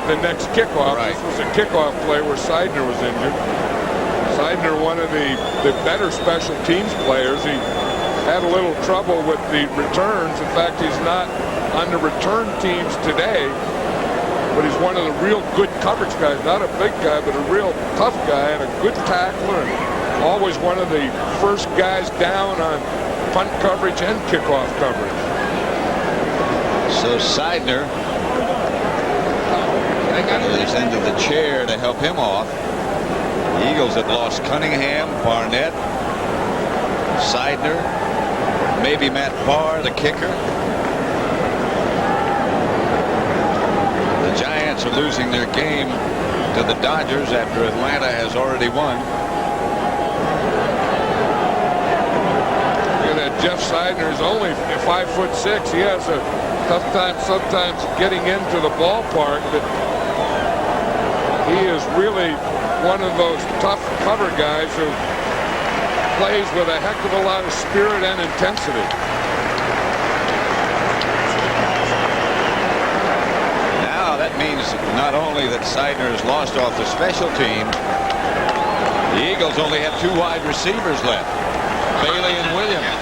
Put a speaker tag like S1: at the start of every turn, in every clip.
S1: the next kickoff.
S2: Right.
S1: This was a kickoff play where Seidner was injured. Seidner, one of the better special teams players. He had a little trouble with the returns. In fact, he's not on the return teams today, but he's one of the real good coverage guys. Not a big guy, but a real tough guy and a good tackler. And always one of the first guys down on punt coverage and kickoff coverage.
S2: So Seidner got to this end of the chair to help him off. The Eagles had lost Cunningham, Barnett, Seidner, maybe Matt Barr, the kicker. The Giants are losing their game to the Dodgers after Atlanta has already won.
S1: Look at that. Jeff Seidner is only 5'6". He has a tough time sometimes getting into the ballpark, but he is really one of those tough cover guys who plays with a heck of a lot of spirit and intensity.
S2: Now that means not only that Seidner has lost off the special team, the Eagles only have 2 wide receivers left, Bailey and Williams.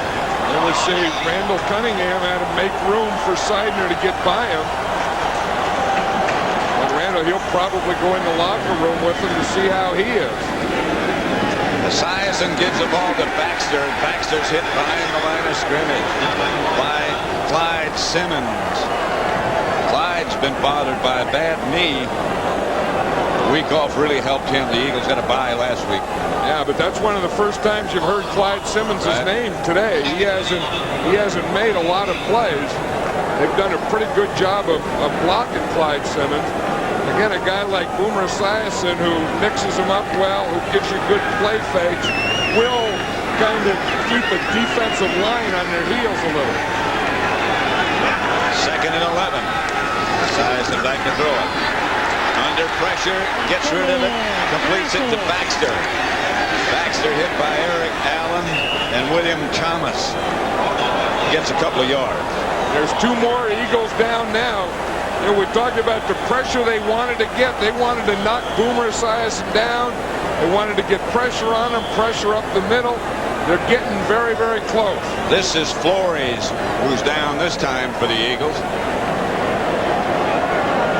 S1: And we see Randall Cunningham had to make room for Seidner to get by him. And Randall, he'll probably go in the locker room with him to see how he is.
S2: Esiason gives the ball to Baxter. Baxter's hit behind the line of scrimmage by Clyde Simmons. Clyde's been bothered by a bad knee. The week off really helped him. The Eagles got a bye last week.
S1: Yeah, but that's one of the first times you've heard Clyde Simmons' name today. He hasn't made a lot of plays. They've done a pretty good job of blocking Clyde Simmons. Again, a guy like Boomer Esiason, who mixes them up well, who gives you good play fakes, will kind of keep a defensive line on their heels a little.
S2: 2nd and 11. Esiason back to throw it. Under pressure, gets rid of it, completes it to Baxter. Baxter hit by Eric Allen and William Thomas. Gets a couple of yards.
S1: There's 2 more Eagles down now. You know, we talked about the pressure they wanted to get. They wanted to knock Boomer Esiason down. They wanted to get pressure on him, pressure up the middle. They're getting very, very close.
S2: This is Flores, who's down this time for the Eagles.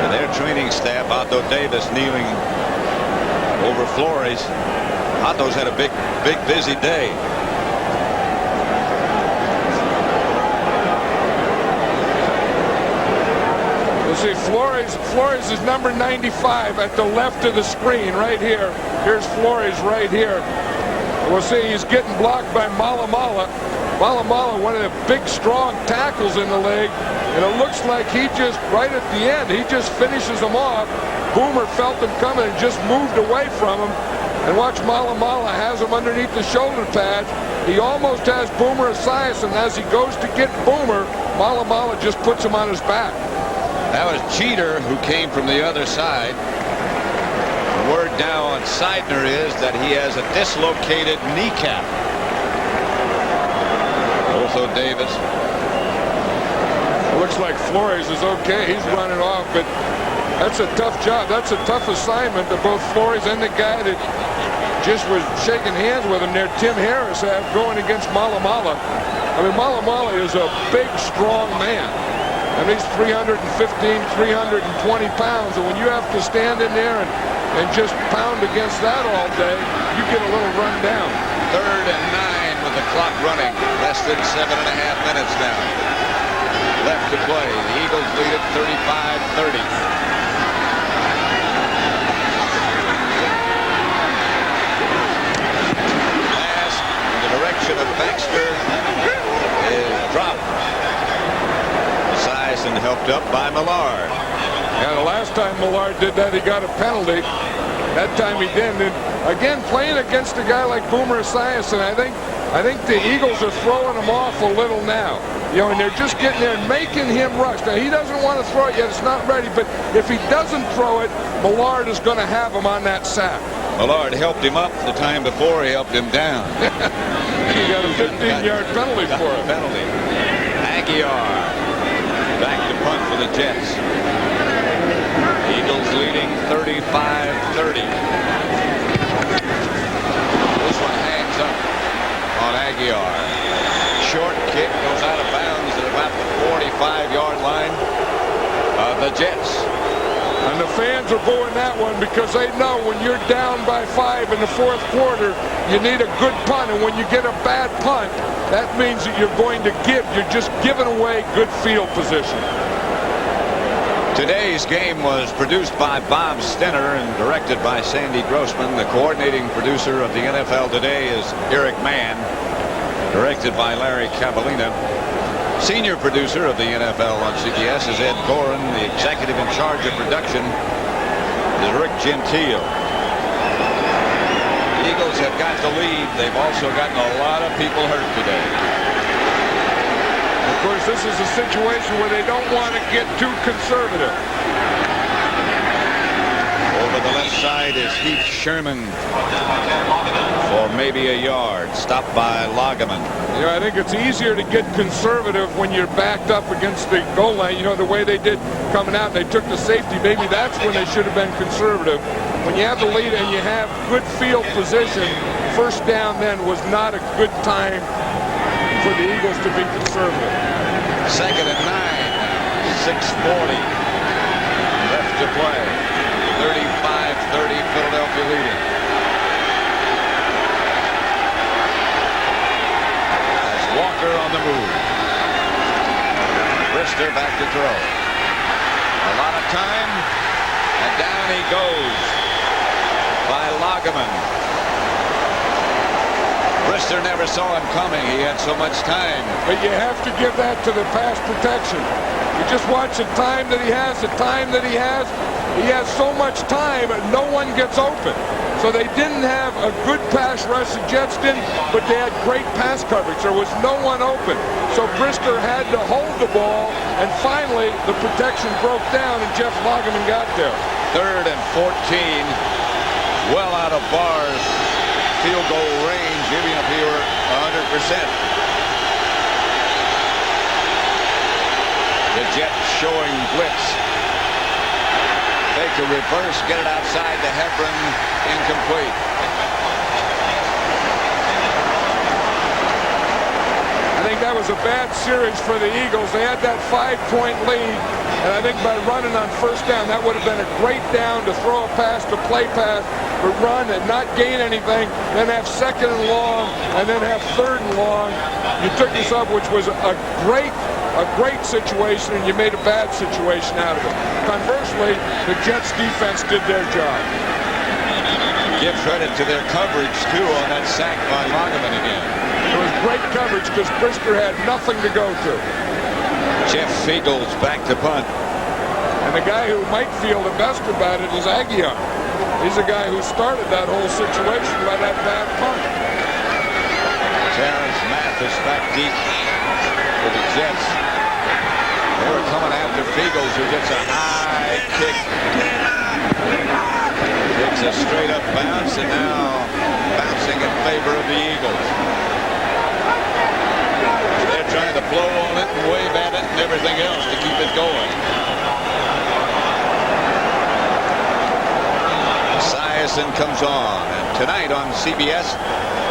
S2: And their training staff, Otto Davis kneeling over Flores. Otto's had a big busy day.
S1: See, Flores is number 95 at the left of the screen right here. Here's Flores right here. We'll see he's getting blocked by Malamala. Malamala, one of the big, strong tackles in the league. And it looks like he just, right at the end, he just finishes him off. Boomer felt him coming and just moved away from him. And watch, Malamala has him underneath the shoulder pads. He almost has Boomer Esiason. As he goes to get Boomer, Malamala just puts him on his back.
S2: That was Cheater who came from the other side. The word now on Seidner is that he has a dislocated kneecap. Also Davis.
S1: It looks like Flores is okay. He's running off, but that's a tough job. That's a tough assignment to both Flores and the guy that just was shaking hands with him there, Tim Harris, have going against Malamala. I mean, Malamala is a big, strong man. And he's 315, 320 pounds. And when you have to stand in there and just pound against that all day, you get a little run down.
S2: 3rd and 9 with the clock running. Less than 7.5 minutes now left to play. The Eagles lead it 35-30. Pass in the direction of Baxter is dropped. Esiason helped up by Millard.
S1: Yeah, the last time Millard did that, he got a penalty. That time he didn't. And again, playing against a guy like Boomer Esiason, I think the Eagles are throwing him off a little now. You know, and they're just getting there and making him rush. Now, he doesn't want to throw it yet. It's not ready. But if he doesn't throw it, Millard is going to have him on that sack.
S2: Millard helped him up the time before he helped him down.
S1: He got a 15-yard penalty for it.
S2: Penalty. Aguiar back to punt for the Jets. Eagles lead 35-30. This one hangs up on Aguiar. Short kick goes out of bounds at about the 45-yard line of the Jets.
S1: And the fans are booing that one because they know when you're down by 5 in the fourth quarter, you need a good punt. And when you get a bad punt, that means that you're going to give. You're just giving away good field position.
S2: Today's game was produced by Bob Stenner and directed by Sandy Grossman. The coordinating producer of the NFL Today is Eric Mann, directed by Larry Cavallina. Senior producer of the NFL on CBS is Ed Gorin. The executive in charge of production is Rick Gentile. The Eagles have got the lead. They've also gotten a lot of people hurt today.
S1: Of course, this is a situation where they don't want to get too conservative.
S2: Over the left side is Heath Sherman for maybe a yard. Stopped by Lageman.
S1: You know, I think it's easier to get conservative when you're backed up against the goal line. You know, the way they did coming out, they took the safety. Maybe that's when they should have been conservative. When you have the lead and you have good field position, first down then was not a good time for the Eagles to be conservative.
S2: 2nd and 9. 6:40 left to play. 35-30, Philadelphia leading. That's Walker on the move. Brister back to throw. A lot of time, and down he goes by Lageman. Brister never saw him coming. He had so much time.
S1: But you have to give that to the pass protection. You just watch the time that he has, the time that he has. He has so much time and no one gets open. So they didn't have a good pass rush. The Jets didn't, but they had great pass coverage. There was no one open. So Brister had to hold the ball, and finally the protection broke down and Jeff Lageman got there.
S2: 3rd and 14. Well out of Barr's field goal range, even if he were 100%. The Jets showing blitz. Take a reverse, get it outside to Hebron, incomplete.
S1: I think that was a bad series for the Eagles. They had that 5-point lead, and I think by running on first down, that would have been a great down to throw a pass, to play pass, to run and not gain anything, then have 2nd and long, and then have 3rd and long. You took this up, which was a great situation, and you made a bad situation out of it. Conversely, the Jets defense did their job.
S2: Give credit to their coverage, too, on that sack by Lageman again.
S1: It was great coverage because Brister had nothing to go to.
S2: Jeff Fiegel's back to punt.
S1: And the guy who might feel the best about it is Aguiar. He's the guy who started that whole situation by that bad punt.
S2: Terrence Mathis back deep for the Jets. They were coming after Fiegels, who gets a high kick. Takes a straight up bounce, and now bouncing in favor of the Eagles. They're trying to blow on it and wave at it and everything else to keep it going. Esiason comes on, and tonight on CBS,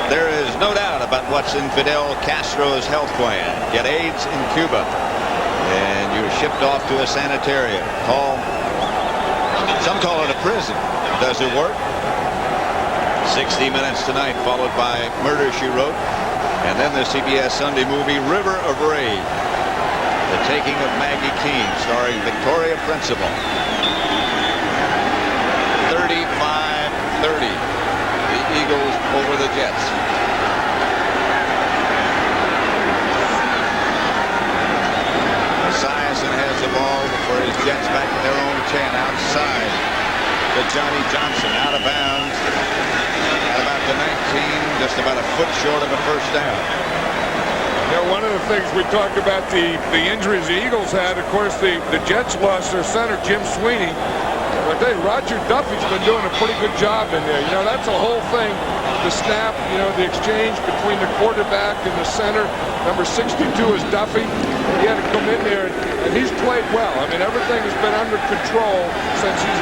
S2: there is no doubt about what's in Fidel Castro's health plan. Get AIDS in Cuba, and you're shipped off to a sanitarium. Some call it a prison. Does it work? 60 Minutes tonight, followed by Murder, She Wrote, and then the CBS Sunday movie River of Rage, The Taking of Maggie Keene, starring Victoria Principal. 35-30. The Eagles over the Jets. Esiason has the ball for his Jets back to their own 10 outside to Johnny Johnson, out of bounds at about the 19, just about a foot short of a first down.
S1: You know, one of the things we talked about the injuries the Eagles had, of course, the Jets lost their center, Jim Sweeney. But I tell you, Roger Duffy's been doing a pretty good job in there. You know, that's the whole thing. The snap, you know, the exchange between the quarterback and the center. Number 62 is Duffy. He had to come in there, and he's played well. I mean, everything has been under control since he's